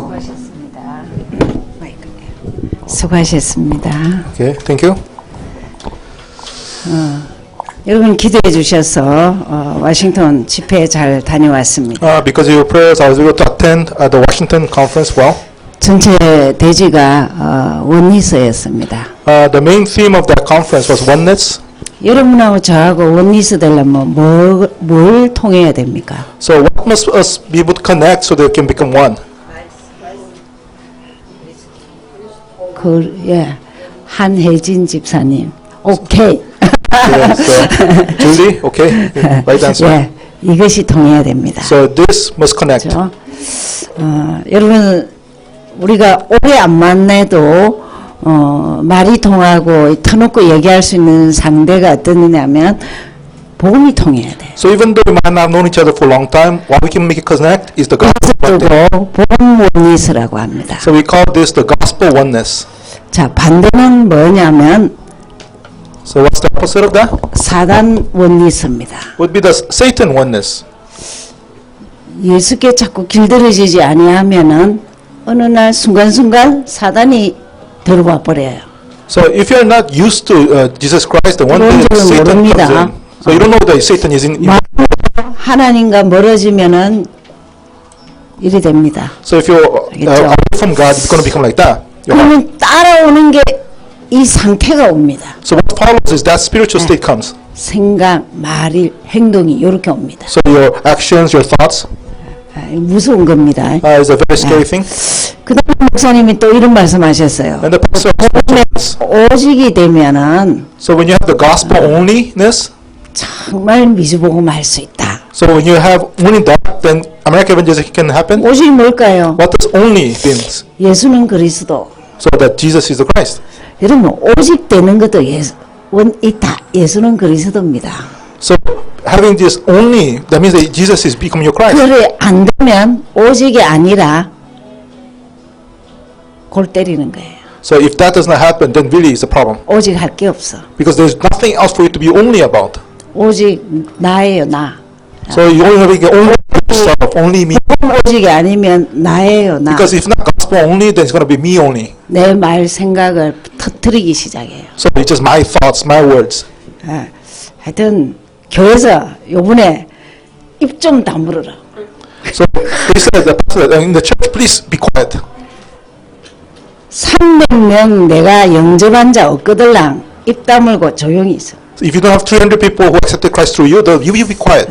수고하셨습니다. 수고하셨습니다. Okay, thank you. 여러분 기도해 주셔서 워싱턴 집회 잘 다녀왔습니다. Because of your prayers, I was able to attend the Washington conference well. 전체 대지가 원리스였습니다. The main theme of that conference was oneness. 여러분하고 저하고 원리스 되려면 뭘 통해야 됩니까? So what must us be able to connect so that we can become one? 한혜진 집사님, 오케이. So, Julie, okay, right answer. 이것이 통해야 됩니다. So this must connect. 그렇죠? 여러분 우리가 오래 안 만나도 말이 통하고 터놓고 얘기할 수 있는 상대가 어떠냐면 복음이 통해야 돼. So even though we might not have known each other for a long time, what we can make it connect is the gospel. 복음 원리스라고 합니다. So we call this the gospel oneness. 자, 반대는 뭐냐면 So what's the opposite of that? 사단 원리스입니다. Would be the Satan oneness. 예수께 자꾸 길들여지지 아니하면은 어느 날 순간순간 사단이 들어와 버려요. So if you're not used to Jesus Christ, then one day Satan comes in. So you don't know that Satan is in. 하나님과 멀어지면은 이리 됩니다. So if you're away from God, it's going to become like that. 그러면 따라오는 게 이 상태가 옵니다. So what follows is that spiritual state comes. 생각, 말, 행동이 이렇게 옵니다. So your actions, your thoughts, 무서운 겁니다. is a very scary thing. 그다음 목사님이 또 이런 말씀하셨어요. And the pastor 오직이 되면은 so when you have the gospel onlyness, 정말 미주복음 할 수 있다. so when you have only that, then American evangelism can happen. 오직 뭘까요? What does only means? 예수는 그리스도. So that Jesus is the Christ. 여러분 오직 되는 것도 있다. 예수는 그리스도입니다. So having this only, that means that Jesus is becoming your Christ. 그래 안 되면 오직이 아니라 골 때리는 거예요. So if that does not happen, then really it's a problem. 오직 할 게 없어. Because there's nothing else for you to be only about. 오직 나예요, 나. So you only have to get only yourself, only me. 오직이 아니면 나예요, 나. Because if not gospel only, then it's going to be me only. 내 말 생각을 터뜨리기 시작해요. So it's just my thoughts, my words. 하여튼 교회에서 요번에 입 좀 다물어라. So they said that in the church, please be quiet. 300명 내가 영접한 자 없거들랑 입 다물고 조용히 있어. So if you don't have 300 people who accepted Christ through you, then you will be quiet.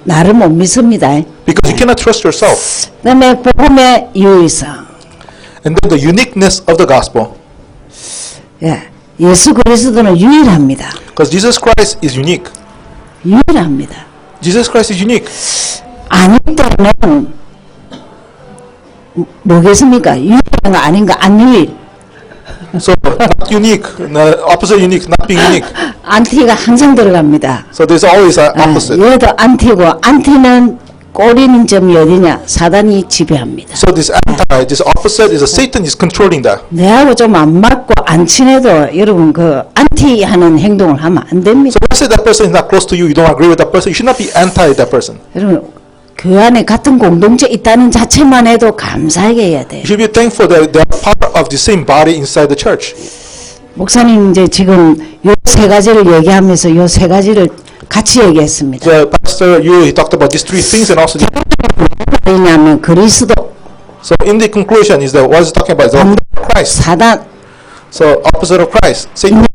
나를 못 믿습니다. Because you cannot trust yourself. 그다음에 복음의 유의성. And then the uniqueness of the gospel. 예수 그리스도는 유일합니다. Because Jesus Christ is unique. 유일합니다. Jesus Christ is unique. 아닐 때는 뭐겠습니까? 유일한 거 아닌가? 안 유일. So not unique, opposite unique, not being unique. 안티가 항상 들어갑니다. So there's always an opposite. 얘도 안티고 안티는 꼬리는 점이 어디냐? 사단이 지배합니다. So this anti, this opposite is a Satan is controlling that. 내하고 좀 안 맞고 안 친해도 여러분 그 안티하는 행동을 하면 안 됩니다. So let's say that person is not close to you, you don't agree with that person, you should not be anti that person. 여러분 교회 안에 같은 공동체 있다는 자체만 해도 감사하게 해야 돼요. You should be thankful that they are part of the same body inside the church. 목사님 이제 지금 요 세 가지를 얘기하면서 요 세 가지를 같이 얘기했습니다. The pastor, he talked about these three things and also. 왜냐하면 그리스도. So in the conclusion is that what is talking about is the Christ. 사단. So opposite of Christ. Satan.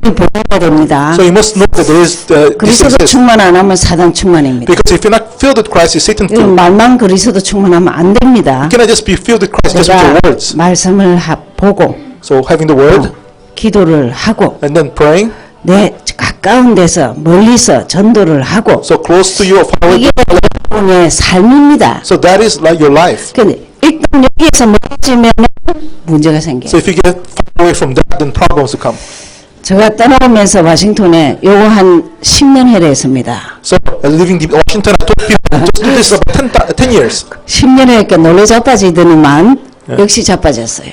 됩니다. So you must know that there is 그리스도 충만 안 하면 사단 충만입니다. Because if you're not filled with Christ, it's Satan filled. 말만 그리스도 충만하면 안 됩니다. You cannot just be filled with Christ just with your words. 말씀을 보고. So having the word. 기도를 하고. And then praying. 내 가까운 데서 멀리서 전도를 하고. So close to you, far away. 이게 여러분의 삶입니다. So that is like your life. 근데 일단 여기에서 멀어지면 문제가 생겨요. So if you get far away from that, then problems will come. 제가 떠나오면서 워싱턴에 요거 한 10년 해를 했습니다. So living in Washington, I told people just do this about 10 years. 10년 했니까 놀래 자빠지더니만 역시 자빠졌어요.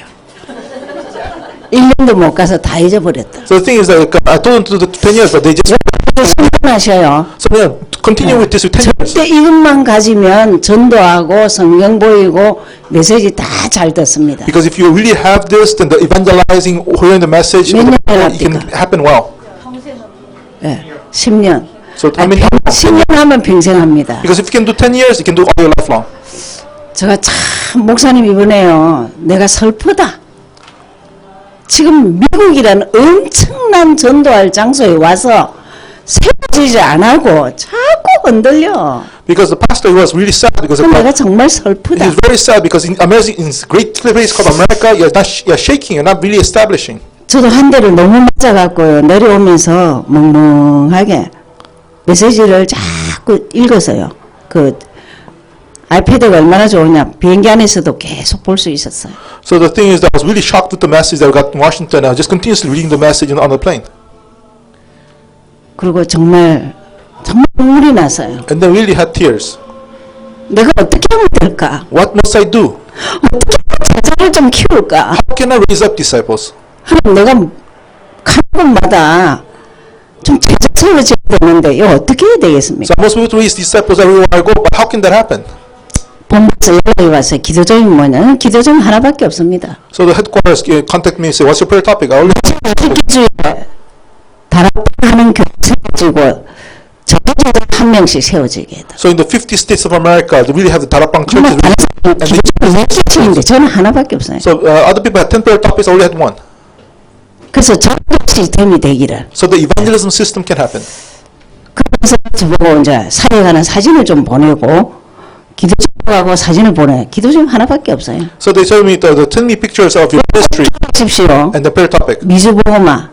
1년도 못 가서 다 잊어버렸다. So the thing is that I told them to do the 10 years, but they just 신문하셔요. so yeah, continue with this with 10 years. 절대 이것만 가지면 전도하고 성경 보이고 메시지 다 잘 듣습니다. Because if you really have this, then the evangelizing, hearing the message, 몇 년 it can 해놨습니까? happen well. 예, 10년. So I mean, 10년 하면 평생 합니다. because if you can do 10 years, you can do all your life long. 제가 참 목사님 이번에요. 내가 슬프다. 지금 미국이라는 엄청난 전도할 장소에 와서 세워지지 안 하고 자꾸 흔들려. Because the pastor was really sad because 그럼 내가 정말 he 슬프다. was very sad because in America, in this great place called America, you're shaking, you're not really establishing. 저도 한 대를 너무 맞아갖고요. 내려오면서 멍멍하게 메시지를 자꾸 읽었어요. 그 아이패드가 얼마나 좋으냐. 비행기 안에서도 계속 볼 수 있었어요. So the thing is that I was really shocked with the message that I got in Washington. I was just continuously reading the message on the plane. 그리고 정말 눈물이 났어요. And then really had tears. 내가 어떻게 하면 될까? What must I do? 어떻게 하면 제자를 좀 키울까? How can I raise up disciples? 하나님 내가 가는 곳마다 좀 제자 세워져야 되는데 이거 어떻게 해야 되겠습니까? So I'm supposed to raise disciples everywhere I go, but how can that happen? 본부에서 연락이 왔어요. 기도점이 뭐냐? 기도점 하나밖에 없습니다. So the headquarters contact me and say, what's your prayer topic? I only 주에 다락하는 교회 세워지고 저자들 한 명씩 세워지게 해다. So in the 50 states of America, they really have the Darapang churches. 기도점인데 저는 하나밖에 없어요. So other people had 10 prayer topics, I only had one. 그래서 전도 시스템이 되기를. So the evangelism system can happen. 그래서 저보고 이제 사회 가는 사진을 좀 보내고 기도점 가고 사진을 보내. 기도점 하나밖에 없어요. So they tell me, send me pictures of your ministry 하십시오. and the prayer topic. 미주보고마,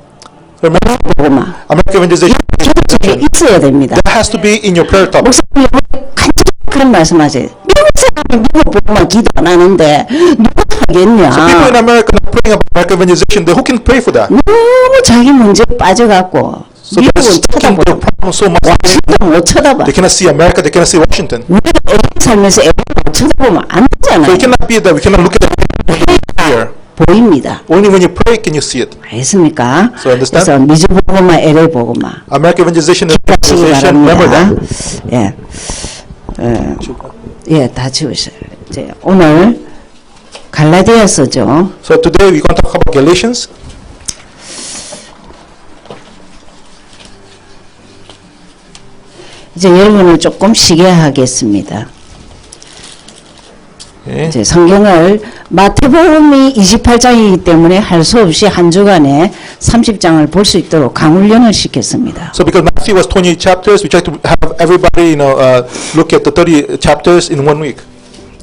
Remember, 보고마. American evangelization, 기도점에 있어야 됩니다. that has to be in your prayer topic. 목사님 간절히 그런 말씀하세요. 미국 사람이 미국 보고만 기도 안 하는데 누가 하겠냐? So people in America are praying about American evangelization. Who can pray for that? 너무 자기 문제에 빠져갖고 So they're 미국은 stuck in their 쳐다보고 problem so much. 와싱턴 못 쳐다봐. They cannot see America, they cannot see Washington. 우리가 어디 살면서 애를 못 쳐다보면 안 So 되잖아요. it cannot be that we cannot look at it here. 보입니다. Only when you pray can you see it. 알겠습니까? So understand? 그래서 미주 보고마, LA 보고마. American evangelization and 하시기 evangelization, remember 바랍니다. that. 예, 예, 다 지우셔요. 이제 오늘 갈라디아서죠. So today we're going to talk about Galatians. 이제 여러분을 조금 쉬게 하겠습니다. Okay. 이제 성경을 마태복음이 28장이기 때문에 할 수 없이 한 주간에 30장을 볼 수 있도록 강훈련을 시켰습니다. So because Matthew was 28 chapters, we try to have everybody, look at the 30 chapters in 1 week.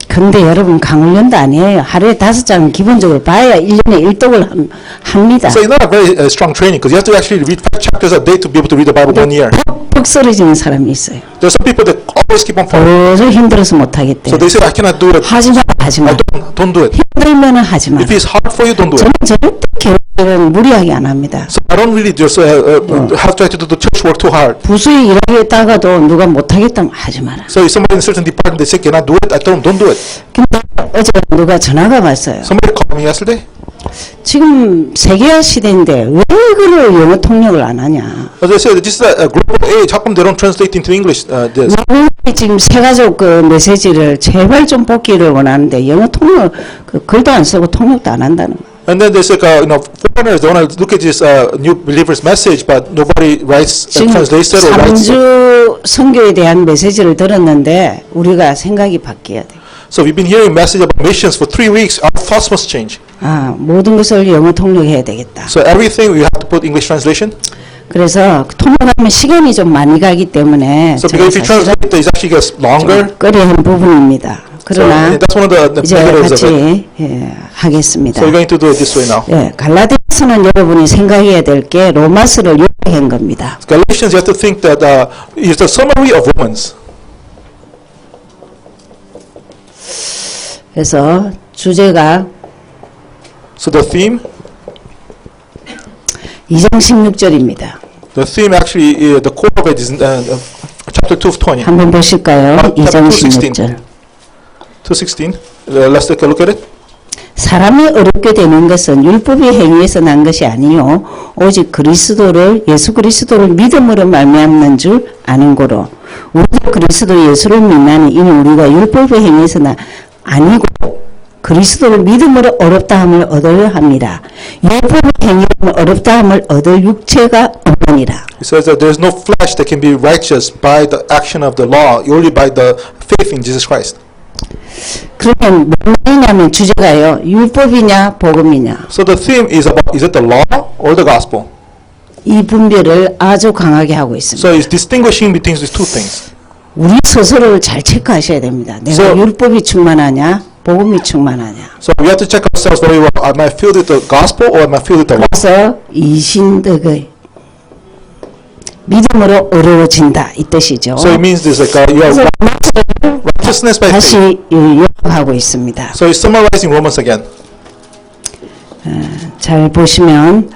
근데 여러분 강훈련도 아니에요. 하루에 5장은 기본적으로 봐야 1년에 1독을 합니다. So it's not a very strong training because you have to actually read 5 chapters a day to be able to read the Bible 1 year. 퍽 쓰러지는 사람이 있어요. There are some people that always keep on falling. 도저히 힘들어서 못하겠대. So they say, I cannot do it. 하지마, 하지마. Don't do it. 힘들면 하지마. If it's hard for you, don't do it. 저는 절대 교회는 무리하게 안 합니다. So I don't really just have to do the church work too hard. 부수에 일하겠다가도 누가 못하겠다면 하지 마라. So if somebody in a certain department they say cannot do it, I tell them don't do it. 근데 어제 누가 전화가 왔어요. Somebody called me yesterday. 지금 세계화 시대인데 왜 이거를 영어 통역을 안 하냐. As I said, this is a global age. How come they don't translate into English? This? 왜 지금 세가족 그 메시지를 제발 좀 뽑기를 원하는데 영어 통역 그 글도 안 쓰고 통역도 안 한다는 거. And then there's like foreigners. They want to look at this new believers message, but nobody writes 지금 translates it or writes it. 3주 선교에 대한 메시지를 들었는데 우리가 생각이 바뀌어야 돼. So we've been hearing message about missions for 3 weeks. Our thoughts must change. 아, 모든 것을 영어 통역해야 되겠다. So everything we have to put English translation. 그래서 통역하면 시간이 좀 많이 가기 때문에 So 제가 because if you 사실은 translate, it actually gets longer. 꺼려한 부분입니다. So 그러나 that's one of the 이제 negatives of it. 같이 하겠습니다. So we're going to do it this way now. 예, 갈라디아서는 여러분이 생각해야 될 게 로마서를 요약한 겁니다. Galatians, you have to think that it's a summary of Romans. 그래서 주제가 So the theme 2장 16절입니다. The theme actually, the core of it is chapter 2 of 20. 한번 보실까요? chapter 2장 2, 16. 16절. 2:16. Let's take a look at it. 사람이 어렵게 되는 것은 율법의 행위에서 난 것이 아니요 오직 예수 그리스도를 믿음으로 말미암는 줄 아는 거로 우리가 그리스도 예수를 믿나니 이는 우리가 율법의 행위에서 아니고 그리스도를 믿음으로 어렵다함을 얻으려 합니다. 율법의 행위로 어렵다함을 얻을 육체가 없느니라. It says that there is no flesh that can be righteous by the action of the law, only by the faith in Jesus Christ. 그러면 뭐냐면 주제가요. 율법이냐 복음이냐. So the theme is about, is it the law or the gospel? 이 분별을 아주 강하게 하고 있습니다. So it's distinguishing between these two things. 우리 스스로를 잘 체크하셔야 됩니다. 내가 So- 율법이 충만하냐 복음이 충만하냐. So we have to check ourselves very well. Am I filled with the gospel or am I filled with the law? 그래서 이신덕의 믿음으로 어려워진다 이 뜻이죠. So it means this like you have righteousness by faith. 다시 요약하고 있습니다. So he's summarizing Romans again. 잘 보시면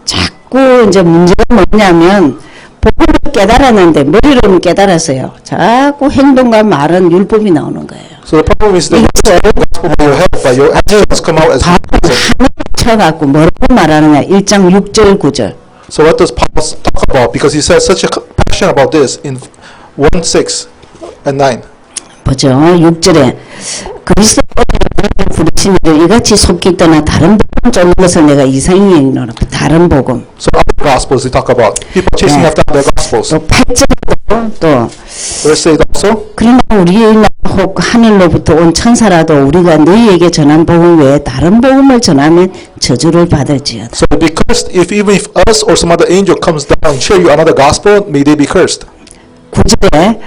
자꾸 이제 문제가 뭐냐면 복음을 깨달았는데 머리로는 깨달았어요. 자꾸 행동과 말은 율법이 나오는 거예요. So the problem is that 이것을 the gospel by your head, but your actions come out as 바로 하나 쳐갖고 뭐라고 말하느냐 1장 6절 9절. So what does Paul talk about? Because he says such a passion about this in 1:6 and 9. 보죠. 6절에 그리스도 부르신 이를 이같이 속기 떠나 다른 복음 쫓는 것을 내가 이상히 여기노라. 다른 복음. So other gospels they talk about people chasing Yeah. after other gospels. 또 8절에도 또 Verse 8 also. 그러나 우리나 혹 하늘로부터 온 천사라도 우리가 너희에게 전한 복음 외에 다른 복음을 전하면 저주를 받을지어다. So be cursed even if us or some other angel comes down and share you another gospel, may they be cursed. 9절에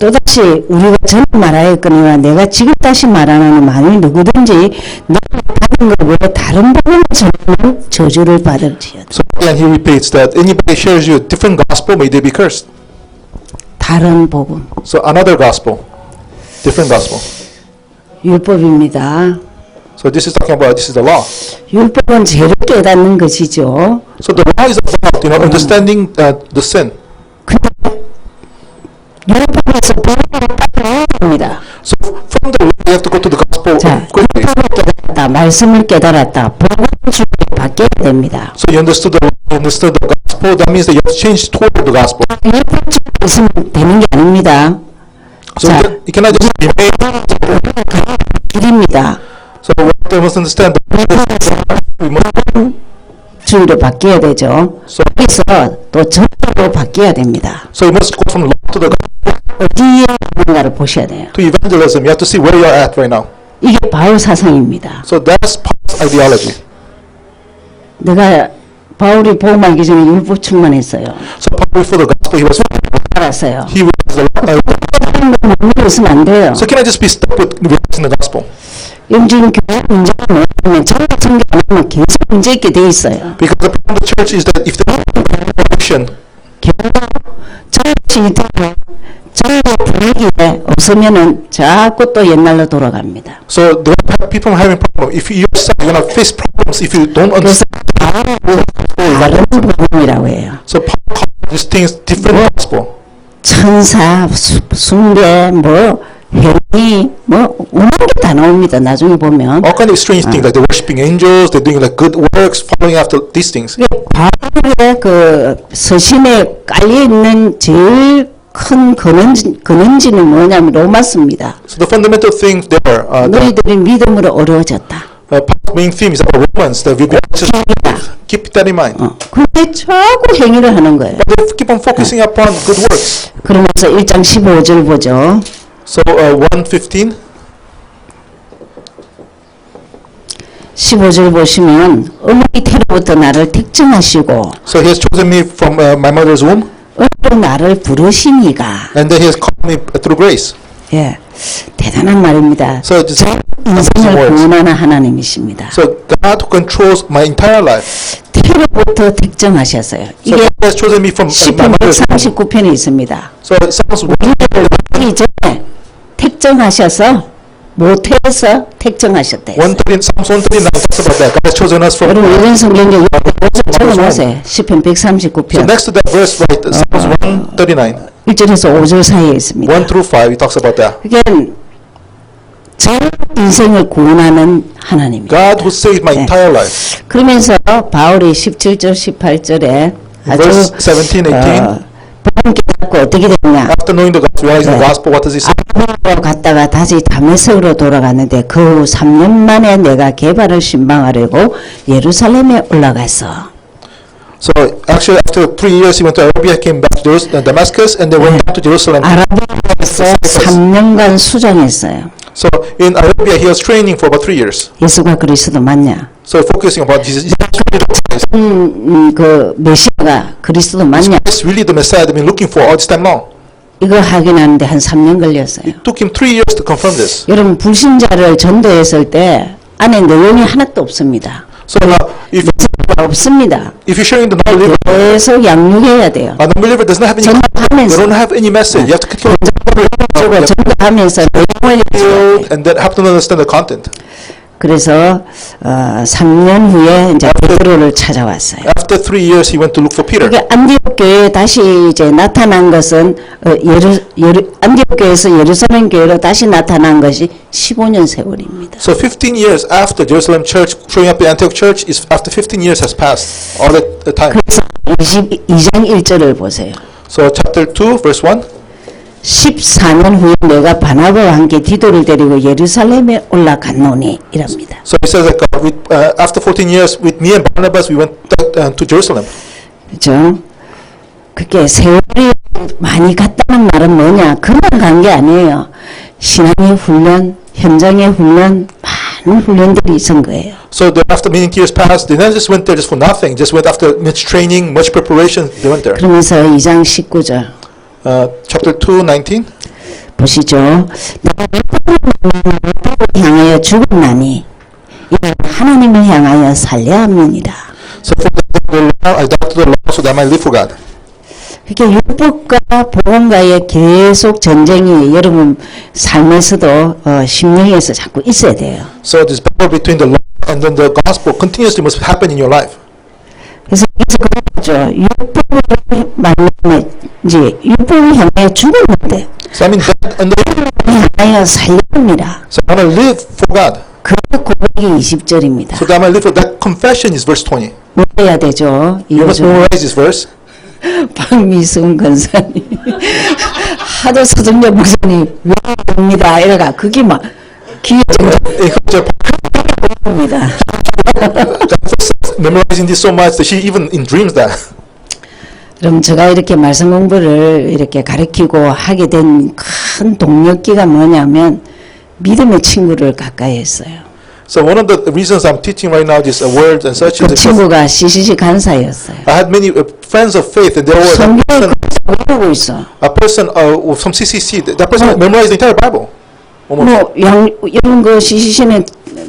또다시 우리가 전에 말하였거니와 내가 지금 다시 말하노니 만일 누구든지 너를 받은 것 외에 다른 복음을 전하면 저주를 받을지어다. So again he repeats that anybody shares you a different gospel, may they be cursed. 다른 복음. So another gospel, different gospel. 율법입니다. So this is talking about this is the law. 율법은 죄를 깨닫는 것이죠. So the law is about understanding the sin. 근데 율법에서 복음을 따라야 됩니다. So from the law you have to go to the gospel 자, quickly. 율법을 깨달았다, 말씀을 깨달았다, 복음 주에 바뀌어야 됩니다. So you understood the law, you understood the gospel. That means that you have to change toward the gospel. 율법 주에 있으면 되는 게 아닙니다. So 자, you cannot just remain. 길입니다. So we must understand we must. 주의로 바뀌어야 되죠. So 여기서 또 전도로 바뀌어야 됩니다. so you must go from law to the 어디에 있는가를 보셔야 돼요. to evangelism. You have to see where you are at right now. 이게 바울 사상입니다. So that's Paul's ideology. 내가 바울이 복음하기 전에 율법 충만했어요. So Paul before the gospel he was 알았어요. he was the 못 있으면 안 돼요. so can I just be stuck with realizing the gospel? 지금 교회 문제가 뭐냐면 전도 성경 안 하면 계속 문제 있게 돼 있어요. Because the problem of the church is that if there is conviction, 전도 분위기에 없으면은 자꾸 또 옛날로 돌아갑니다. so the people having problem. If you yourself you're gonna face problems if you don't 그래서 understand. 다른 복음이라고 해요. So Paul calls these things different gospel. 천사, 숭배, 뭐 행위, 뭐 오만 개 다 나옵니다. 나중에 보면 All kind of strange things like they're worshiping angels, they're doing like good works, following after these things. 바울의 그 서신에 깔려 있는 제일 큰 근원지는 뭐냐면 로마서입니다. So the fundamental thing there, 너희들이 믿음으로 어려워졌다. Paul's main theme is about Romans that we've been just keep that in mind. 근데 자꾸 행위를 하는 거예요. But they keep on focusing upon good works. 그러면서 1장 15절 보죠. So 1:15. 15절 보시면 어머니 태로부터 나를 택정하시고 So he has chosen me from my mother's womb, 은혜로 나를 부르시니가. and then he has called me through grace. 예, 대단한 말입니다. So just 인생을 words. 구원하는 하나님이십니다. So God who controls my entire life. 태로부터 택정하셨어요. So 이게 God has chosen me from my 시편 mother's womb. 139편에 있습니다. So Psalms 우리를 낳기 전에 택정하셔서 모태에서 택정하셨대요. 139 Psalms 139 talks about that. God has chosen us from. 여러분 이런 성경에 적어놓으세요. 시편 So 139편 next to that verse, right, Psalms 139, 1절에서 5절 사이에 있습니다. 1 through 5, he talks about that. 그게 전 인생을 구원하는 하나님입니다. God who saved my 네. entire life. 그러면서 바울이 17절 18절에 아주 Verse 17, 18. 복음 깨닫고 어떻게 됐냐? After knowing the gospel, realizing the 네. gospel, what does he say? 아브라함으로 갔다가 다시 다메섹으로 돌아갔는데 그 후 3년 만에 내가 개발을 신방하려고 예루살렘에 올라갔어. So actually, after 3 years, he went to Arabia, came back to Damascus, and they went down to Jerusalem. 아라비아에서 3년간 수장했어요. So in Arabia, he was training for about 3 years. 예수가 그리스도 맞냐? So focusing about Jesus. 그 메시아가 그리스도 맞냐? Is really the Messiah they've been looking for all this time long. 이거 확인하는데 한 3년 걸렸어요. It took him 3 years to confirm this. 여러분 불신자를 전도했을 때 안에 내용이 하나도 없습니다. So now, if 없습니다. you're sharing the non-believer, 계속 양육해야 돼요. a non-believer doesn't have any. They 전도하면서 don't have any message. You have to keep 주고 전도하면서 내용을 해줘야 and then have to understand the content. 그래서 3년 후에 이제 베드로를 찾아왔어요. After 3 years, he went to look for Peter. 그게 안디옥 교회에 다시 이제 나타난 것은 안디옥 교회에서 예루살렘 교회로 다시 나타난 것이 15년 세월입니다. So 15 years after Jerusalem church showing up the Antioch church is after 15 years has passed. All that time. 그래서 22장 1절을 보세요. So chapter 2, verse 1. 14년 후에 내가 바나바와 함께 디도를 데리고 예루살렘에 올라갔노니 이랍니다. So it says like after 14 years with me and Barnabas we went to Jerusalem. 그렇죠? 그게 세월이 많이 갔다는 말은 뭐냐? 그만 간 게 아니에요. 신앙의 훈련, 현장의 훈련, 많은 훈련들이 있은 거예요. So after many years passed, they not just went there just for nothing. Just went after much training, much preparation. They went there. 그러면서 2장 19절 Chapter 2, 19. 보시죠. 내가 향하여 죽었나니 이는 하나님을 향하여 살려야 합니다. So for the law, I died to the law so that I might live for God. 이렇게 율법과 복음과의 계속 전쟁이 여러분 삶에서도 심령에서 자꾸 있어야 돼요. So this battle between the law and then the gospel continuously must happen in your life. 그래서 그렇죠. 율법을 만나면 이제 율법을 향하여 죽었는데 So I mean, that, and 향하여 살려합니다. so I want to live for God. 그 고백이 20절입니다. So that I might live for that confession is verse 20. 뭐해야 되죠? You must 이거 memorize this verse. 박미순 권사님 하도 서정엽 목사님 왜 됩니다 이래가 그게 막 귀에 정답입니다. Memorizing this so much that she even in dreams that. 그럼 제가 이렇게 말씀 공부를 이렇게 가르치고 하게 된 큰 동력기가 뭐냐면 믿음의 친구를 가까이 했어요. So one of the reasons I'm teaching right now this words and such 그 is because 친구가 CCC 간사였어요. I had many friends of faith and there was 성경을 외우고 있어. a person from CCC. That person memorized the entire Bible. Almost. 뭐 이런 거 CCC는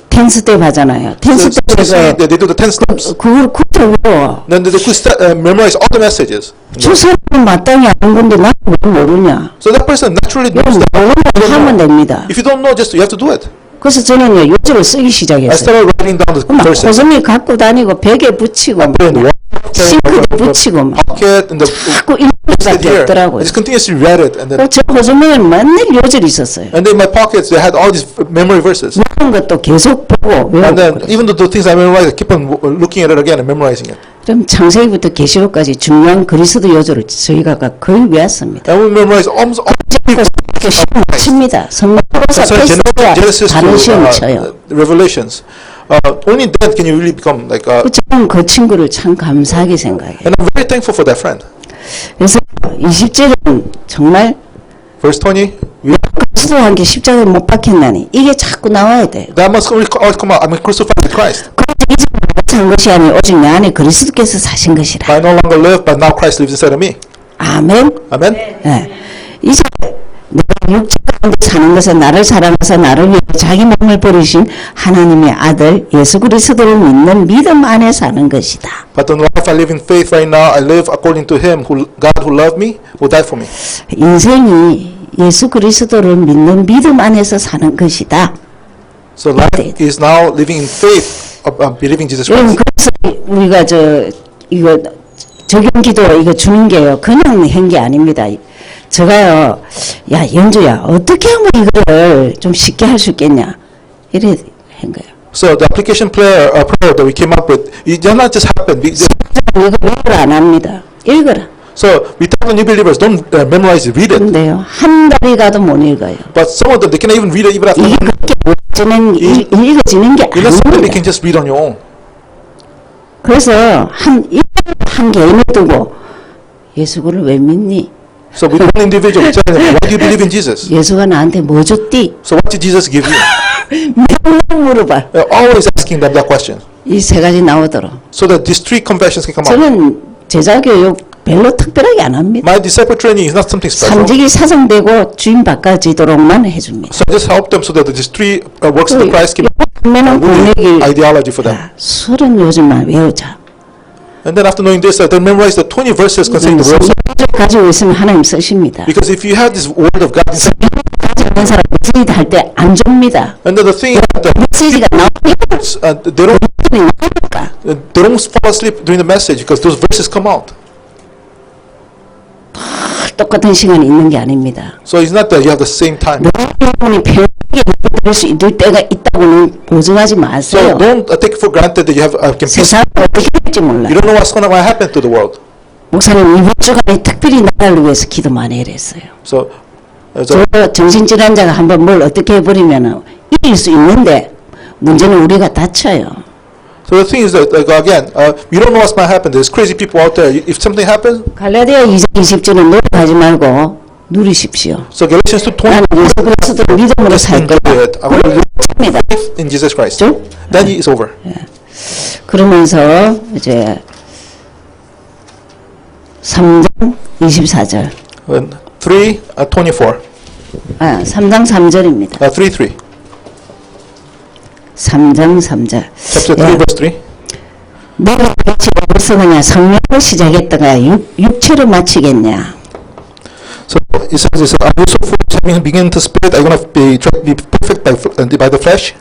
텐스 때 하잖아요. 텐스 So 때 CCC, they do the 10 steps. 그걸 그때 외워. Then they could memorize all the messages. 저 사람은 마땅히 아는 건데 나는 왜 모르냐. So that person naturally knows 여러분 that. 모르면 하면 됩니다. If you don't know, just you have to do it. 그래서 저는요 요즘을 쓰기 I 시작했어요. started writing down the 막 verses. 고스미 갖고 다니고 벽에 붙이고 막 Put in the 싱크대 붙이고 막 pocket and the 자꾸 읽는 sit here. I 없더라고요. just continuously read it and then 저 고스미에 맨날 요절이 있었어요. and then in my pockets they had all these memory verses. 그런 것도 계속 보고 And then 외우고. even though the things I memorized, I keep on looking at it again and memorizing it. 그럼 창세기부터 계시록까지 중요한 그리스도 요절을 저희가 거의 외웠습니다. And we memorize almost all 이렇게 시험 칩니다. 성경으로서 Genesis 다른 to 시험 쳐요. Revelations. Only then can you really become like. 저는 그 친구를 참 감사하게 생각해요. And I'm very thankful for that friend. 그래서 20절은 정말 Verse 20. 그리스도와 함께 십자가에 못 박혔나니 이게 자꾸 나와야 돼요. That must always come out. I'm crucified with Christ. 이제 산 것이 아니 오직 내 안에 그리스도께서 사신 것이라. I no longer live, but now Christ lives inside of me. 아멘. Amen. 네. 이제 내가 육체 가운데 사는 것은 나를 사랑해서 나를 위해 자기 몸을 버리신 하나님의 아들 예수 그리스도를 믿는 믿음 안에 사는 것이다. But the life I live in faith right now, I live according to Him, God who loved me, who died for me. 인생이 예수 그리스도를 믿는 믿음 안에서 사는 것이다. So life is now living in faith of believing Jesus 여러분 Christ. 그래서 우리가 이거 적용기도 이거 주는 게요. 그냥 한 게 아닙니다. 제가요, 야, 연주야, 어떻게 하면 이거를 좀 쉽게 할 수 있겠냐. 이래 한 거예요. So the application prayer that we came up with, it did not just happen. 이거 외우라 안 합니다. 읽어라. So we tell the new believers, don't memorize it, read it. 근데요, 한 달이 가도 못 읽어요. But some of them, they cannot even read it even after. 이게 그렇게 읽어지는 게 It's not something they 아닙니다. can just read on your own. 그래서 한 개인을 두고 예수를 왜 믿니? So with one individual, we tell them, why do you believe in Jesus? 예수가 나한테 뭐 줬디? So what did Jesus give you? 맨날 물어봐. Always asking them that question. 이 세 가지 나오도록. So that these three confessions can come out. 저는 제자교육 별로 특별하게 안 합니다. My disciple training is not something special. 삼직이 사성되고 주인 바꿔지도록만 해줍니다. So I just help them so that these three works of the Christ can 그러면 보내길 ideology for them. 술은 요즘만 외우자. And then after knowing this, then memorize the 20 verses concerning the words. 가지고 있으면 하나님 쓰십니다. Because if you have this word of God inside, 가지고 있는 사람 메시지 할 때 안 줍니다. and then the thing is that 메시지가 나오니까 they don't fall asleep during the message because those verses come out. 똑같은 시간이 있는 게 아닙니다. So it's not that you have the same time. 여러분이 편하게 들을 수 있을 때가 있다고는 보증하지 So 마세요. don't take for granted that you have can peace. 세상은 어떻게 될지 You 몰라요. don't know what's going to happen to the world. 목사님 이번 주간에 특별히 나를 위해서 기도 많이 해랬어요. So 저 정신질환자가 한번 뭘 어떻게 해버리면 이길 수 있는데 문제는 우리가 다쳐요. So the thing is that, like, again, we don't know what's going to happen. There's crazy people out there. If something happens, 갈라디아 2장 20절은 노력하지 말고 누리십시오. so Galatians 2:20, 나는 예수 그리스도를 믿음으로 살 enjoy 거다. it. I will 그렇습니다. live in Jesus Christ. 그렇죠? Then it's over. 그러면서 이제 3장 24절. 3:24. 3장 3절입니다. 3:3. 3장 3절. Chapter 3, verse 3. 내가 같이 벌써 그냥 성령으로 시작했다가 육체로 마치겠냐. So it says, "Are you so foolish, having begun to spirit, are you going to be perfect by the flesh?"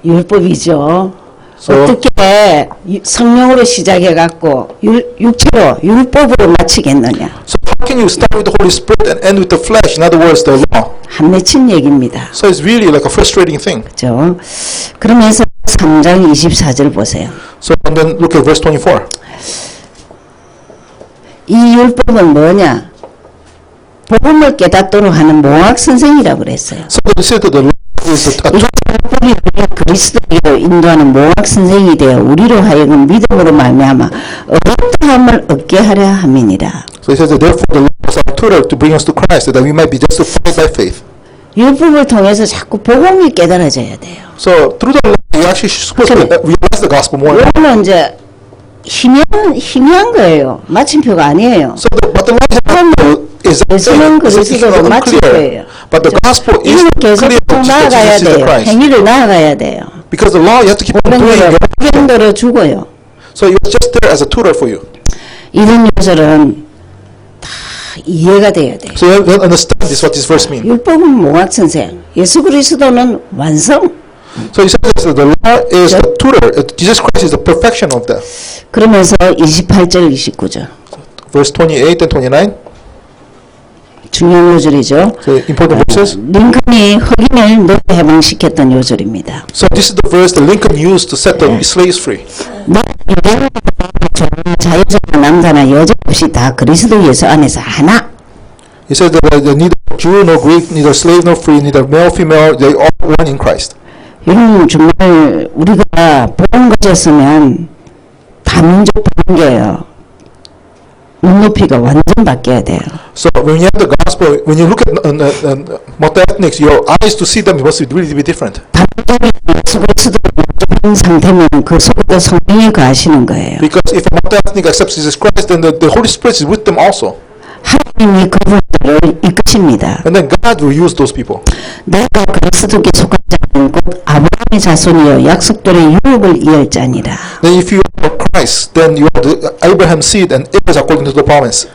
율법이죠. So- 어떻게 성령으로 시작해갖고 육체로 율법으로 마치겠느냐. So how can you start with the Holy Spirit and end with the flesh? In other words, the law. 한 맺힌 얘기입니다. So it's really like a frustrating thing. 그죠? 그러면서 3장 24절 보세요. So and then look at verse 24. 이 율법은 뭐냐? 복음을 깨닫도록 하는 몽학 선생이라고 그랬어요. So they said that the law is a 율법이 그리스도로 인도하는 몽학 선생이 되어 우리로 하여금 믿음으로 말미암아 어떠함을 얻게 하려 함이니라. So he says that therefore the law is our tutor to bring us to Christ, that we might be justified by faith. 율법을 통해서 자꾸 복음이 깨달아져야 돼요. So through the law, you actually supposed to realize the gospel more. 이거는 이제 희미한 거예요. 마침표가 아니에요. So but the law is 예수는 그리스도로 마침표예요. but the gospel is 이걸 계속 clear. 나아가야 Jesus is the 돼요. Christ. 행위를 나아가야 돼요. Because the law, you have to keep on doing 그런 it. 행도로 주고요. So it was just there as a tutor for you. 이런 요절은 다 이해가 돼야 돼요. So you have to understand this, what this verse means. 율법은 몽학 선생, 예수 그리스도는 완성. So he says that the law is the tutor. Jesus Christ is the perfection of that. 그러면서 28절, 29절 Verse 28 and 29. 중요한 요절이죠. So important verses. 링컨이 흑인을 노예 해방시켰던 요절입니다. So this is the verse that Lincoln used to set the slaves free. 자유자나 남자나 여자 없이 다 그리스도 예수 안에서 하나. He says that neither Jew nor Greek, neither slave nor free, neither male, female, they all one in Christ. 여러분 정말 우리가 복음 가졌으면 다민족 번개예요. 눈높이가 완전 바뀌어야 돼요. So when you have the gospel, when you look at multi-ethnics, your eyes to see them must really be different. 다민족이 예수 그리스도를 상태면 그 속에 성령이 거하시는 거예요. Because if a multi-ethnic accepts Jesus Christ, then the Holy Spirit is with them also. 하나님이 그분들을 이끄십니다. And then God will use those people. 내가 그리스도께 속한 자는 곧 아브라함의 자손이요 약속들의 유업을 이을 자니라. Then if you are Christ, then you are the Abraham's seed and heirs according to the promise.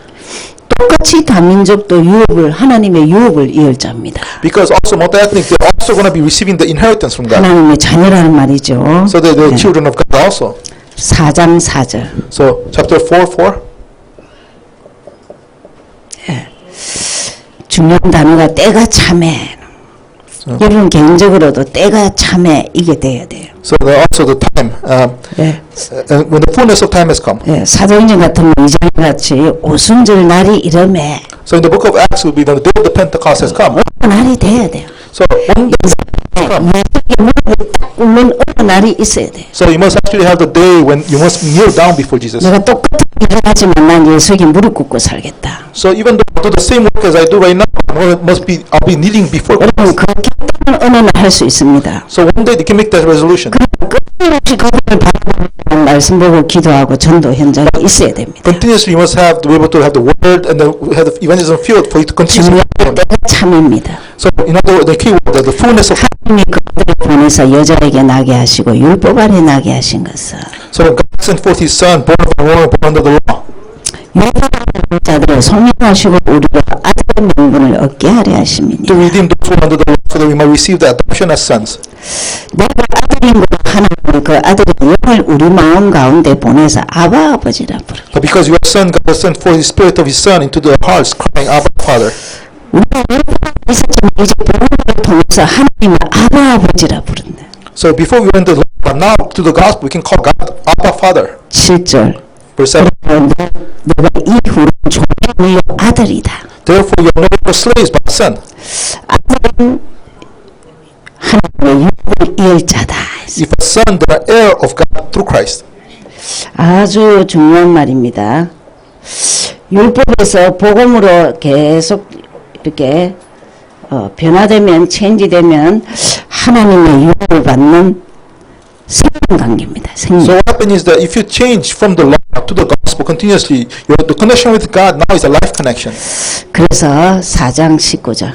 똑같이 다민족도 유업을 하나님의 유업을 이을 자입니다. Because also multi-ethnic, they're also going to be receiving the inheritance from God. 하나님의 자녀라는 말이죠. So they're the children of God also. 4장 4절. So chapter 4:4. 중요한 단어가 때가 참해. 여러분 개인적으로도 때가 참해 이게 돼야 돼요. So also the time, 예. when the fullness of time has come. 예, 사도행전 같은 2장 같이 오순절 날이 이름에 So in the book of Acts will be when the day of the Pentecost has come. 날이 돼야 돼요. So one day has come. 무릎을 딱 꿇는 어느 날이 있어야 돼요. So you must actually have the day when you must kneel down before Jesus. 내가 똑같은 일을 하지만 난 예수에게 무릎 꿇고 살겠다. So even though I do the same work as I do right now, I'll be kneeling before 여러분 Christ. 그렇게 어느 날 할 수 있습니다. So one day they can make that resolution. 끊임없이 그분을 바라보는 말씀 보고 기도하고 전도 현장에 있어야 됩니다. Continuously you must have to be able to have the word and have the evangelism field for you to continue. 중요한 때가 참입니다. So in other words, the key word, the fullness of 하나님이 그들을 보내서 여자에게 나게 하시고 율법 아래 나게 하신 것은 So when God sent forth His Son, born of a woman, born under the law. 율법의 자들을 성령하시고 우리가 아들의 명분을 얻게 하려 하심이니 To redeem those who are under the law, so that we might receive the adoption as sons. 내가 아들인 것 하나님이 그 아들의 영을 우리 마음 가운데 보내서 아바 아버지라 부르. But because your Son, God has sent forth His Spirit of His Son into their hearts, crying, Abba, Father. 우리가 율법이 있었지만 이제 복음을 통해서 하나님을 아바 아버지라 부른다. So before we went to the law, but now to the gospel, we can call God Abba, Father. 7절. Verse 7. 내가 이후로 종의 아들이다. Therefore you are no longer slaves, but son. 아들은 하나님의 율법을 이을 자다. If a son, then an heir of God through Christ. 아주 중요한 말입니다. 율법에서 복음으로 계속 이렇게 변화되면 체인지되면 하나님의 유업을 받는 생명관계입니다. So what 생명. happens is that if you change from the law to the gospel continuously, the connection with God now is a life connection. 그래서 4장 19절.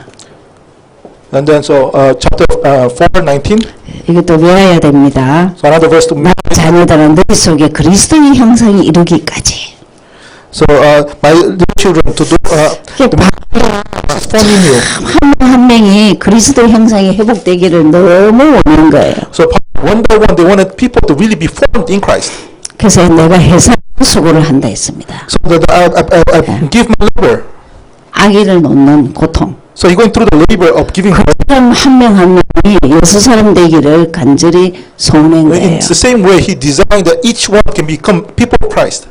And then so chapter 4:19. 이것도 외워야 됩니다. So another verse to 나의 자녀들은 너희 속에 그리스도의 형상이 이루기까지. So my little children to do transform in you. 한 명이 그리스도 형상이 회복되기를 너무 원하는 거예요. So one by one they wanted people to really be formed in Christ. 그래서 내가 해산 수고를 한다 했습니다. So that I give my labor. 아기를 놓는 고통. So you're going through the labor of giving birth. 사람 한 명 한 명이 예수 사람 되기를 간절히 소원한 거예요. It's the same way He designed that each one can become people of Christ.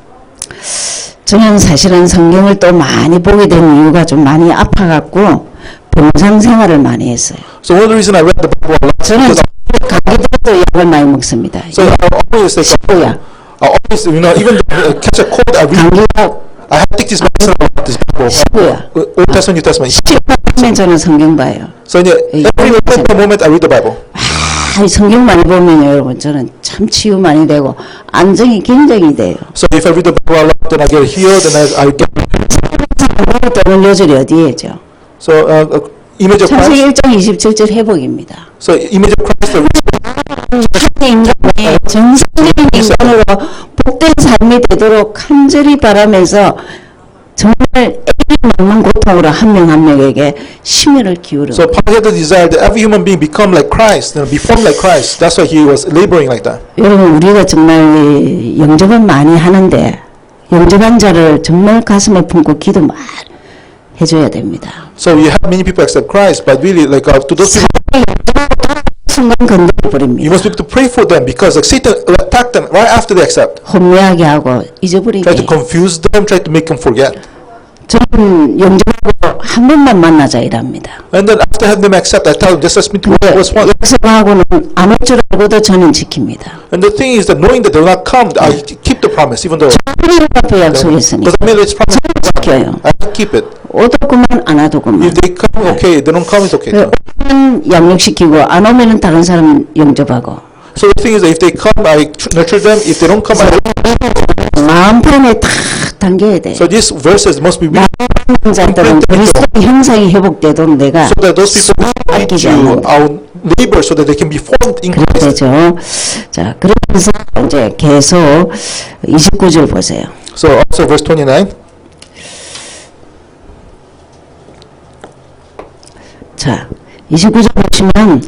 저는 사실은 성경을 또 많이 보게 된 이유가 좀 많이 아파갖고 병상 생활을 많이 했어요. So one of the reason I read the Bible a lot 저는 is 감기 들어도 약을 많이 먹습니다. so I always like 식구야. I always even catch a cold I read 감기가 I have to take this medicine about this Bible. 식구야. Old Testament, New Testament. 시간에 저는 성경 봐요. So every moment I read the Bible. 아, 성경 많이 보면 여러분 저는 참 치유 많이 되고 안정이 굉장히 돼요. So if I read the Bible a lot, then I get healed, and I get. 오늘 요절이 어디에죠? So image of 창세기 Christ. 1장 27절 회복입니다. So image of Christ. 인간이 정상적인 인간으로 복된 삶이 되도록 간절히 바라면서 정말 애기 먹는 고통으로 한 명 한 명에게 심혈을 기울여. So Paul had the desire that every human being become like Christ, be formed like Christ. That's why he was laboring like that. 여러분 우리가 정말 영접은 많이 하는데 영접한 자를 정말 가슴에 품고 기도 많이 해줘야 됩니다. So you have many people accept Christ, but really like to those people, 순간 건드려버립니다. you must be able to pray for them because like Satan attacked them right after they accept. 혼미하게 하고 잊어버리게. Try to confuse them, try to make them forget. 저는 영접하고 한 번만 만나자 이랍니다. And then after having them accept, I tell them just let's meet once. 약속하고는 안 올 줄 알고도 저는 지킵니다. And the thing is that knowing that they will not come, I keep the promise, even though 하나님 앞에 약속했으니까 because I made this promise, 지켜요. I keep it. 오더구만 안 와도구만. If they come, okay. They don't come, it's okay. 오면 양육시키고 안 오면은 다른 사람 영접하고. So the thing is that if they come, I nurture them. If they don't come, I. 마음판에 탁 당겨야 돼. So these verses must be read 많은 자들은 그리스도 형상이 회복되도록 내가 so that those people need 아끼지 to 않는다. our labor so that they can be formed in Christ. 그렇죠. 자, 그러면서 이제 계속 29절 보세요. So also verse 29. 자, 29절 보시면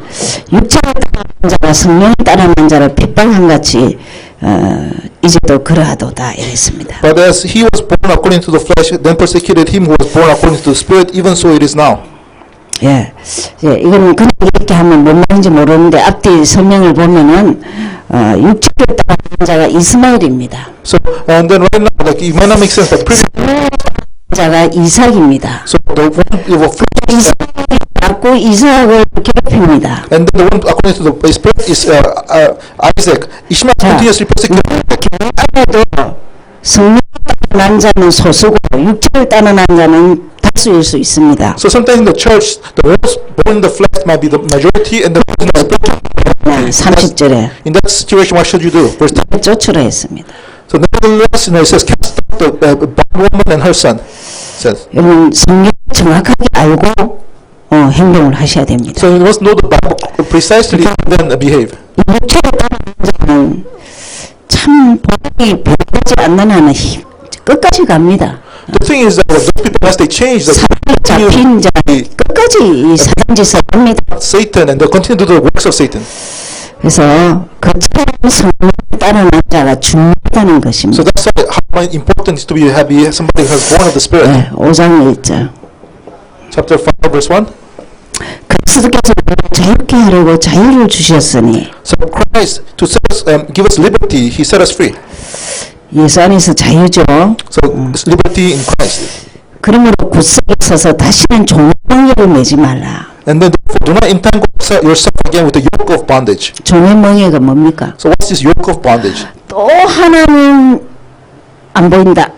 육체를 따르는 자가 성령을 따르는 자를 핍박한 같이 이제도 그러하도다 이랬습니다. But as he was born according to the flesh, then persecuted him who was born according to the Spirit, even so it is now. 예, 이거는 그냥 이렇게 하면 뭔 말인지 모르는데 앞뒤 설명을 보면은 육체를 따른 자가 이스마엘입니다. So, and then right now, like, it might not make sense, but previous, 자가 이삭입니다. so the one of flesh, 이삭이 낳고 이삭을 괴롭힙니다. and then the one according to the Spirit is Isaac. Ishmael continuously persecuted. 안에도 성령을 따른 자는 소수고 육체를 따른 자는 다수일 수 있습니다. So sometimes in the church, the ones born in the flesh might be the majority, and the ones in the spirit. 30절에 In that situation, what should you do? Verse 10. 쫓으라 했습니다. So nevertheless, it says, cast out the bondwoman and her son. It says. 여러분 성경 정확하게 알고 행동을 하셔야 됩니다. So you must know the Bible precisely, then behave. 육체를 따른 자는 참 본인이 변하지 않는 한은 끝까지 갑니다. The thing is that those people, as they change, they 사단에 잡힌 자 끝까지 이 사단 짓을 합니다. Satan, and they continue to do the works of Satan. 그래서 그처럼 성령을 따르는 자가 중요하다는 것입니다. So that's how important it is to be somebody who has born of the Spirit. 네, 5장에 있죠. Chapter 5, verse 1. 그리스도께서 우리를 자유케 하려고 자유를 주셨으니 So Christ, to set us, give us liberty, He set us free. 예수 안에서 자유죠. So it's liberty in Christ. 그러므로 굳세게 서서 다시는 종의 매지 말라. And then do not entangle yourself again with the yoke of bondage. 종의 멍에가 뭡니까? So what's this yoke of bondage? 또 하나는 안 보인다.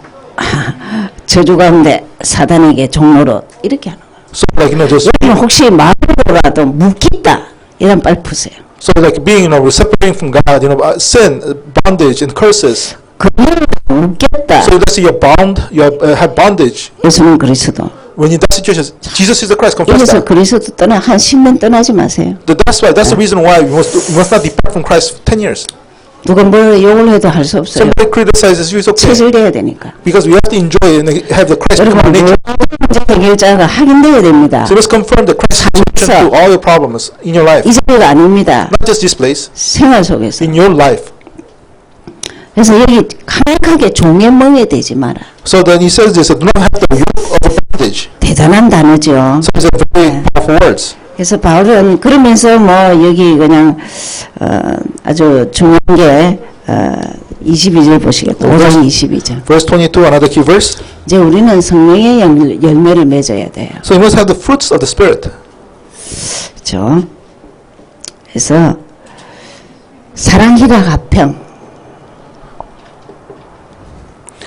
저주 가운데 사단에게 종로로 이렇게 하는 거예요. So like just 여러분 혹시 마음으로라도 묵겠다 이런 빨리 푸세요. so like being separating from God, sin, bondage, and curses. 그걸 묵겠다. So let's say you're bound, you have bondage. 예수는 그리스도. When in that situation, Jesus is the Christ. Confess 여기서 that. 그리스도 떠나 한 10년 떠나지 마세요. That's the reason why we must not depart from Christ for 10 years. 누가 뭘 욕을 해도 할 수 없어요. Somebody criticizes you, it's okay. 체질돼야 되니까. Because we have to enjoy and have the Christ 여러분 nature. 문제 해결자가 확인돼야 됩니다. So let's confirm the Christ solution to all your problems in your life. 이 자리가 아닙니다. Not just this place, 생활 속에서. in your life. 그래서 여기 강력하게 종의 멍에 되지 마라. So then he says this, do not have the yoke of bondage. 대단한 단어죠. So it's a very powerful words. 그래서 바울은 그러면서 뭐 여기 그냥 아주 중요한 게 22절 보시겠다. 5장 22절. Verse 22, another key verse. 이제 우리는 성령의 열매를 맺어야 돼요. So you must have the fruits of the Spirit. 그렇죠? 그래서 사랑, 희락, 화평.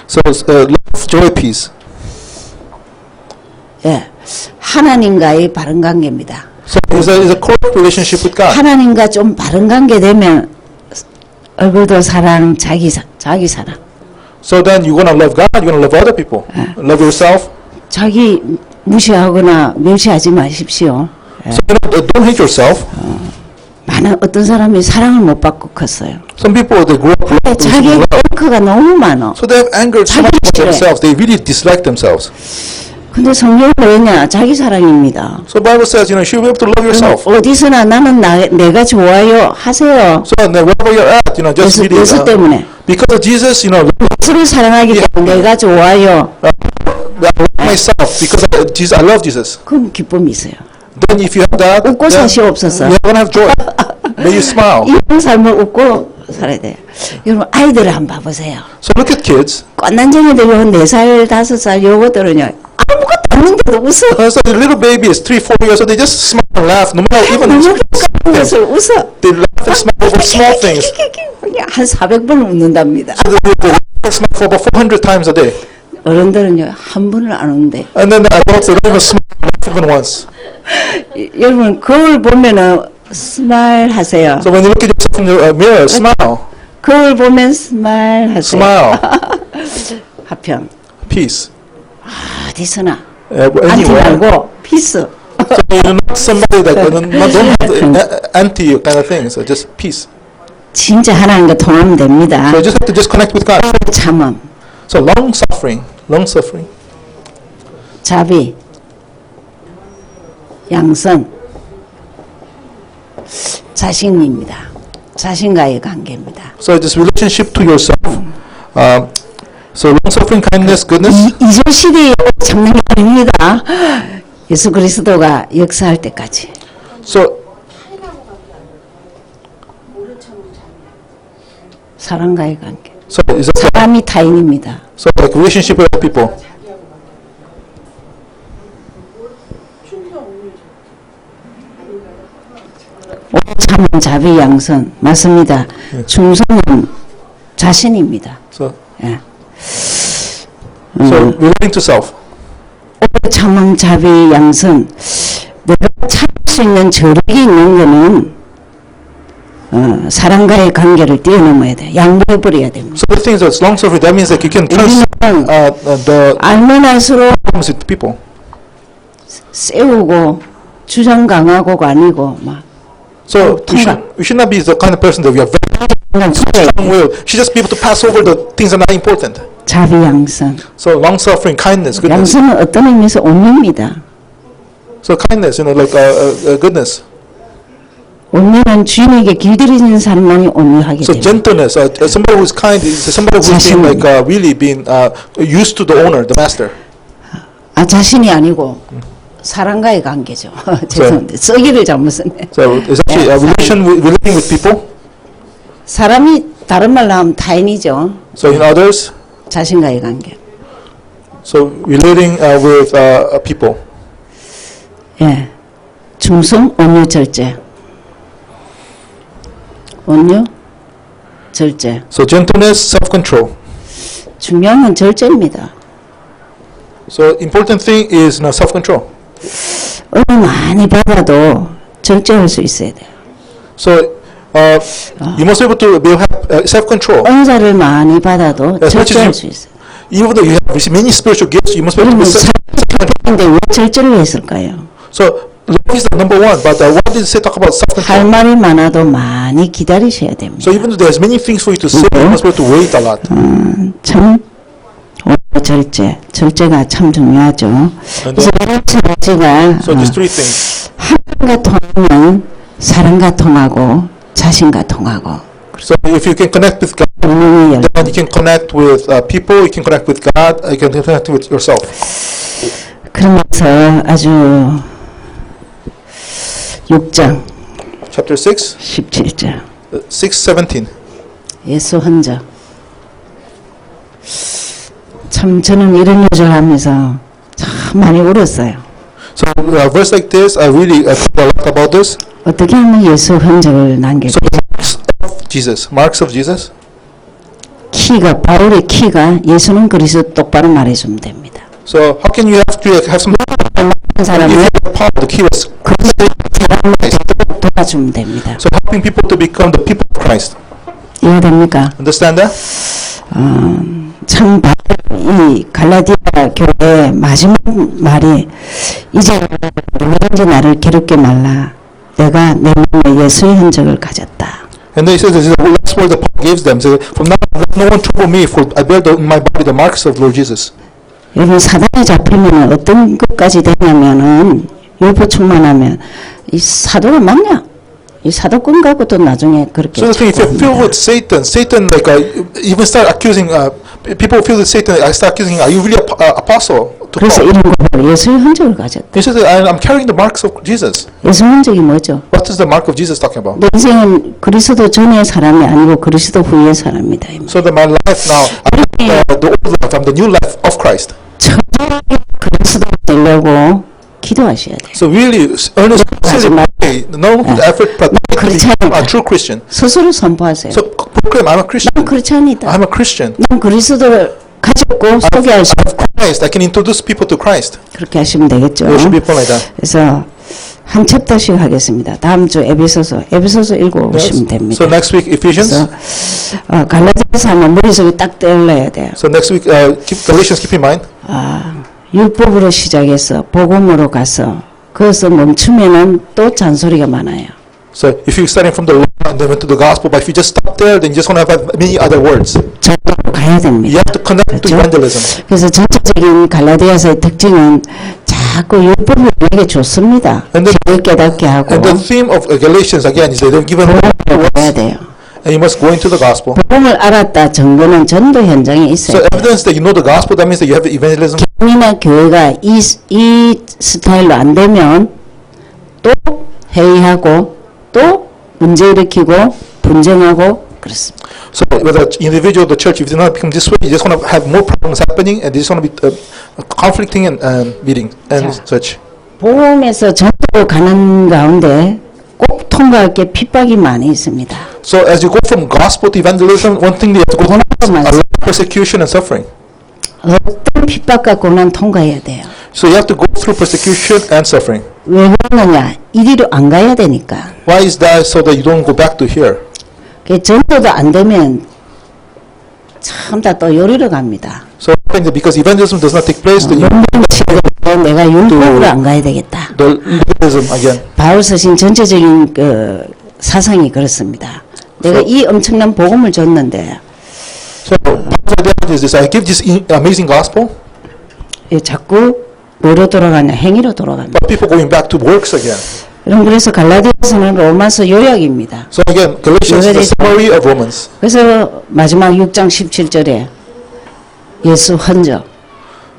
So love, joy, peace. 예, 하나님과의 바른 관계입니다. So it's a correct relationship with God. 하나님과 좀 바른 관계 되면 얼굴도 사랑, 자기 사랑. So then you're gonna love God, you're gonna love other people, love yourself. 자기 무시하거나 멸시하지 마십시오. So don't hate yourself. 많은 어떤 사람이 사랑을 못 받고 컸어요. Some people they grow up 자기 love. 앵커가 너무 많아. So they have anger so much about themselves. They really dislike themselves. 근데 성경은 뭐냐? 자기 사랑입니다. So Bible says, you should be able to love yourself. 어디서나 나는 내가 좋아요 하세요. So wherever you're at, just really 예수 때문에. because of Jesus, 예수를 사랑하기 때문에 내가 좋아요. I love myself because I love Jesus. 그럼 기쁨이 있어요. Then if you have that, 웃고 then 사시옵소서. you're gonna have joy. May you smile. 이런 삶을 웃고 살아야 돼요. 여러분 아이들을 한번 봐보세요. So look at kids. 꽃난쟁이들 요 4살, 5살 요거들은요. 아무것도 없는데도 웃어. So the little baby is 3, 4 years old. They just smile and laugh. No matter even 너무 가까운 것을 웃어. they laugh and smile over small things. 한 400번 웃는답니다. So they smile for about 400 times a day. 어른들은요 한 번을 안 웃는데. And then the adults they don't even smile even once. 여러분 거울 보면은 스마일 하세요. So when you look at yourself in the mirror, smile. 거울 보면 스마일 하세요. Smile. 화평. Peace. 어디서나 안티 Anywhere. 말고 피스. So you're not somebody that don't have anti kind of thing. So just peace. 진짜 하나님과 통하면 됩니다. So you just have to just connect with God. 참음, So long suffering. 자비, 양선, 자신입니다. 자신과의 관계입니다. So this relationship to yourself. So long suffering, kindness, goodness. 이전 시대에 참는 게 아닙니다. 예수 그리스도가 역사할 때까지. So 사람과의 관계. so is that 사람이 타인입니다. so like relationship with people. 참은 자비 양선 맞습니다. 충성은 자신입니다. So 예. relating to self. 참음 자비 양선 내가 참을 수 있는 저력이 있는 거는 사람과의 관계를 뛰어넘어야 돼. 양보해 버려야 됩니다. So the thing is that long suffering, that means that you can trust the 알면 알수록 problems with people. 세우고 주장 강하고가 아니고 막 So we should not be the kind of person that we are very strong-willed. We should just be able to pass over the things that are not important. 자비 양선. So long suffering, kindness, goodness. 양선은 어떤 의미에서 온유입니다. So kindness, like goodness. 온유는 주인에게 길들이는 사람만이 온유하게 So 됩니다. gentleness, somebody who's kind is somebody who's been like really been used to the owner, the master. 자신이 아니고 사람과의 관계죠. 죄송한데 쓰기를 잘못 썼네. So it's actually a relating with people. 사람이 다른 말로 하면 타인이죠. So in others, 자신과의 관계. so relating with people. 예, 충성, 온유, 절제. 온유, 절제. So gentleness, self-control. 중요한 건 절제입니다. So important thing is self-control. 은혜 많이 받아도 절제할 수 있어야 돼요. So you must be able to have self-control. 은사를 많이 받아도 As much as 절제할 you- 수 있어요. Even though you have received many spiritual gifts, you must be able to 그러면 be self-control. 근데 왜 절제를 했을까요? So love is the number one, but why did it say talk about 할 self-control? 말이 많아도 많이 기다리셔야 됩니다. So even though there's many things for you to say, you must be able to wait a lot. 참 절제가 참 중요하죠. 그래서 이런 절제가 So these three things. 하나님과 통하면 사람과 통하고 자신과 통하고 So if you can connect with God, 운명의 열. then you can connect with people, you can connect with God, you can connect with yourself. 그러면서 아주 6장 Chapter 6, 17절 6:17. 예수 흔적. 참 저는 이런 요절 하면서 참 많이 울었어요. So a verse like this, I really thought a lot about this. 어떻게 하면 예수 흔적을 남겼죠? So marks of Jesus. 키가 바울의 키가 예수는 그리스도 똑바로 말해주면 됩니다. So how can you have some 한 사람을 power? The key was 도와주면 됩니다. so helping people to become the people of Christ. 이해됩니까? Understand that? 참 이 갈라디아 교회 마지막 말이 이제 누구든지 나를 괴롭게 말라. 내가 내 몸에 예수의 흔적을 가졌다. And then he says, this is the last word that Paul gives them. So from now on, let no one trouble me, for I bear in my body the marks of Lord Jesus. 여러분 사단에 잡히면 어떤 것까지 되냐면은 율법 충만하면 이 사도가 막냐? 이 사도꾼 갖고도 나중에 그렇게 So the thing, if you're filled 합니다. with Satan like even start accusing people filled with Satan, I start accusing, are you really apostle to 그래서 Paul? 이런 거 예수의 흔적을 가졌다. He says, I'm carrying the marks of Jesus. 예수 흔적이 뭐죠? What is the mark of Jesus talking about? 내 인생은 그리스도 전의 사람이 아니고 그리스도 후의 사람이다. 이 말. So that my life now, I'm the old life, I'm the new life of Christ. 철저하게 그리스도 되려고 기도하셔야 돼요. So really, earnestly pray, not only the effort, but 그렇지 become a 않다. true Christian. 스스로 선포하세요. So proclaim, I'm a Christian. 난 그렇지 않니다. I'm a Christian. 난 그리스도를 가졌고 소개할 수 I have Christ. I can introduce people to Christ. 그렇게 하시면 되겠죠. There should be people like that. 그래서 한 챕터씩 하겠습니다. 다음 주 에베소서 읽어오시면 됩니다. So next week Ephesians. 그래서 갈라디아서 하면 머릿속에 딱 떠올려야 돼요. So next week keep Galatians keep in mind. 율법으로 시작해서 복음으로 가서 거기서 멈추면은 또 잔소리가 많아요. So if you're starting from the law and then went to the gospel, but if you just stop there, then you just want to have many other words. 저도 가야 됩니다. You have to connect to 그렇죠? evangelism. 그래서 전체적인 갈라디아서의 특징은 자꾸 율법을 우리에게 줬습니다. And the- 교회 깨닫게 하고 And the theme of Galatians again is that they've given 복음으로 가야 돼요. and you must go into the gospel. 복음을 알았다 증거는 전도 현장에 So 있어요. evidence that you know the gospel, that means that you have evangelism. 교회나 교회가 이 스타일로 안 되면 또 회의하고 또 문제 일으키고 분쟁하고 그렇습니다. So whether individual or the church, if they not become this way, you just want to have more problems happening, and they just want to be conflicting and meeting and 자. such. 복음에서 전도로 가는 가운데 꼭 통과할 게 핍박이 많이 있습니다. So as you go from gospel to evangelism, one thing you have to go through is a lot of persecution and suffering. 어떤 핍박과 고난 통과해야 돼요. So you have to go through persecution and suffering. 왜 그러느냐? 이리로 안 가야 되니까. Why is that? So that you don't go back to here. 전도도 안 되면 참 다 또 요리로 갑니다. So I think that because evangelism does not take place, that you 문명치고 내가 율법으로 안 가야 되겠다. the legalism again. 바울 서신 전체적인 그 사상이 그렇습니다. 내가 이 엄청난 복음을 줬는데 So Paul's idea is this: I give this amazing gospel, 자꾸 뭐로 돌아가냐? 행위로 돌아갑니다. but people going back to works again. 여러분 그래서 갈라디아서는 로마서 요약입니다. So again, Galatians is the summary of Romans. 그래서 마지막 6장 17절에 예수 헌적.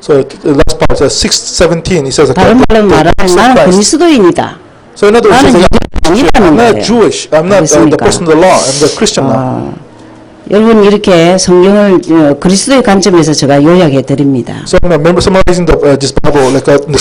So the last part says 6:17. He says, 다른 말로 말하면 나는 Christ. 그리스도인이다. So in other words, 나는 he says, 아니라는 I'm not 거예요. Jewish. I'm not the 알겠습니까? person of the law. I'm the Christian now. 여러분 이렇게 성경을 그리스도의 관점에서 제가 요약해 드립니다. So I remember summarizing this Bible like in the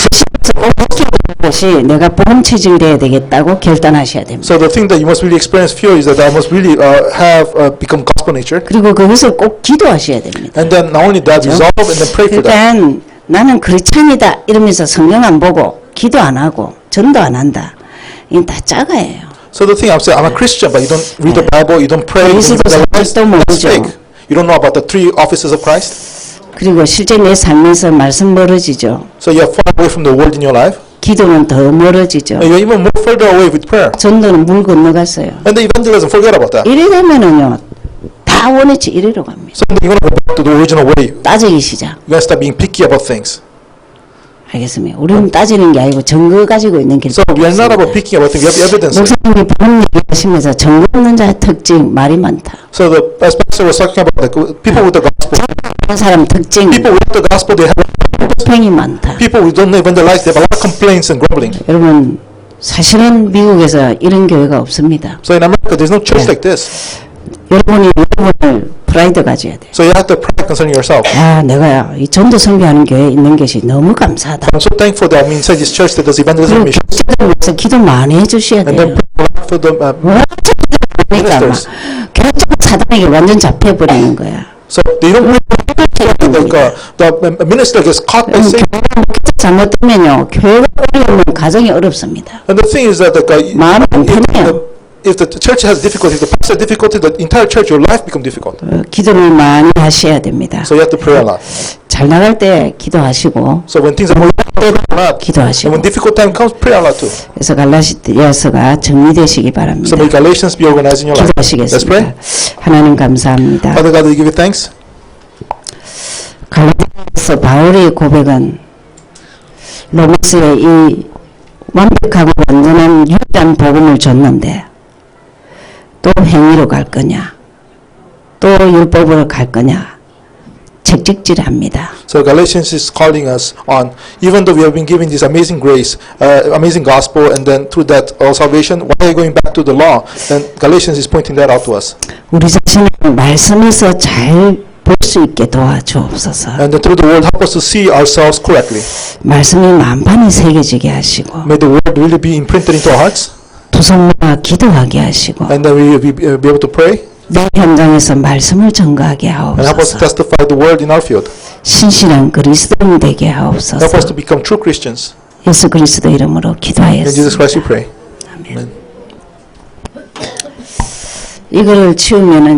것이 내가 복음 체질돼야 되겠다고 결단하셔야 됩니다. So the thing that you must really experience fear is that I must really have become gospel nature, 그리고 그것을 꼭 기도하셔야 됩니다. and then not only that, resolve and then pray for that. 일단 나는 크리스찬이다 이러면서 성경 안 보고 기도 안 하고 전도 안 한다. 이건 다 짜가예요. So the thing I'm saying, I'm a Christian, but you don't read the Bible, you don't pray, you don't 그리스도 사실도 that's 모르죠. fake. You don't know about the 3 offices of Christ. 그리고 실제 내 삶에서 말씀 멀어지죠. So you're far away from the word in your life, 기도는 더 멀어지죠. and you're even more further away with prayer. 전도는 물 건너갔어요. And the evangelism, forget about that. 이래 되면은요 다 원위치 이리로 갑니다. So you're going to go back to the original way. 따지기 시작. You're going to start being picky about things. 알겠습니다. 우리는 따지는 게 아니고 증거 가지고 있는 길. So we are not about picking about things. We have evidence. 목사님이 복음 얘기하시면서 증거 없는 자의 특징 말이 많다. So the as pastor was talking about, like, people with the gospel, 그 사람 특징 people with the gospel, they have 불평이 많다. people who don't evangelize. They have a lot of complaints and grumbling. 여러분 사실은 미국에서 이런 교회가 없습니다. So in America, there's no church like this. 여러분이 여러분을 프라이드 가져야 돼요. So you have to pride concerning yourself. 아, 내가 이 전도 선교하는 교회에 있는 것이 너무 감사하다. I'm so thankful that I'm inside this church that does evangelism 그리고 mission, 교회를 위해서 기도 많이 해주셔야 and then 돼요. pray for the 그러니까 막 교회 사단에게 완전 잡혀버리는 거야. so they don't like the minister gets caught by Satan. 잘못되면요 교회가 어려우면 가정이 어렵습니다. And the thing is that 마음이 안 편해요. if the church has difficulty, if the pastor has difficulty, the entire church, your life become difficult. 기도를 많이 하셔야 됩니다. So you have to pray a lot. 잘 나갈 때 기도하시고 So when things are moving, pray a lot. And 기도하시고 when difficult time comes, pray a lot too. 그래서 갈라디아서가 정리되시기 바랍니다. So may Galatians be organized in your life. Let's pray. 기도하시겠습니다. 하나님 감사합니다. Father God, we give you thanks. 갈라디아서 바울의 고백은 로마서의 이 완벽하고 완전한 유일한 복음을 줬는데 또 행위로 갈 거냐 또 율법으로 갈 거냐 책직질합니다. So Galatians is calling us on, even though we have been given this amazing grace, amazing gospel, and then through that salvation, why are you going back to the law? And Galatians is pointing that out to us. 우리 자신을 말씀에서 잘 볼 수 있게 도와주옵소서. And then through the word, help us to see ourselves correctly. 말씀이 만판이 새겨지게 하시고 May the word really be imprinted into our hearts, 두성마가 기도하게 하시고 and then we will be able to pray, 내 현장에서 말씀을 전가하게 and help us to 하옵소서. testify the word in our field. 신실한 그리스도인 되게 Help us 하옵소서. to become true Christians. 예수 그리스도 이름으로 In Jesus 기도하였습니다. Christ we pray. 이거를 치우면은